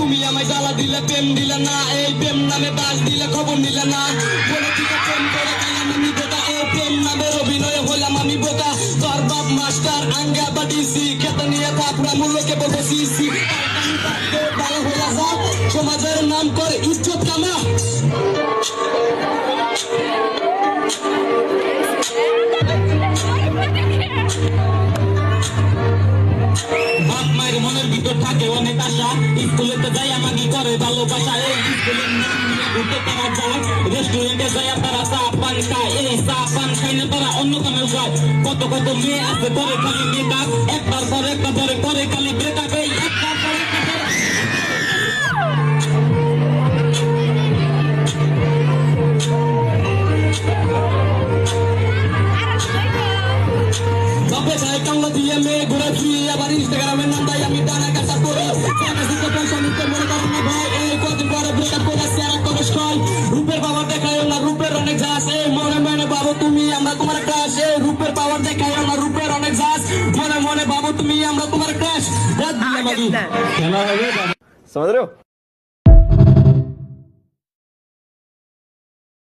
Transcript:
তুমি আমায় জ্বালা দিলে প্রেম দিলে না, এই প্রেম নামে বাস দিলে খবর নিলে না। বলে দিলে প্রেম করে গেলাম আমি বোকা, এই প্রেম নামের অভিনয় হলাম আমি বোকা। তোর বাপ মাস্টার আঙ্গা বা ডিসি, খেতে নিয়ে থাকরা মূল্যকে বলবো সিসি। ভালো হয়ে যা, সমাজের নাম করে ইজ্জত কামা। বাপ মায়ের মনের ভিতর থাকে অনেক আশা, স্কুলেতে যাই আমাকে করে ভালোবাসা। এই স্কুলের নাম নিয়ে ঘুরতে তারা যায়, রেস্টুরেন্টে যাই তারা চা পান খায়। এই চা পান খাইলে তারা অন্য কামে যায়। কত কত মেয়ে আছে করে খালি মেকআপ, একটার পর একটা ধরে করে খালি ব্রেকআপ। এই একটার পর একটা কামলা দিয়ে মেয়ে ঘুরে ফিরে আবার ইনস্টাগ্রামের নাম তাই আমি টানা কাটা করে পয়সা নিতে মনে করেন না ভাই। এই কদিন পরে ব্রেকআপ করে সেরা করে স্টয়। রূপের পাওয়ার দেখায় না, রূপের অনেক জাস। এই মনে মনে ভাবো তুমি আমরা তোমার ক্রাশ। এই রূপের পাওয়ার দেখায় না, রূপের অনেক জাস। মনে মনে ভাবো তুমি আমরা তোমার ক্রাশ। রাত দিয়ে আমাকে समझ रहे हो।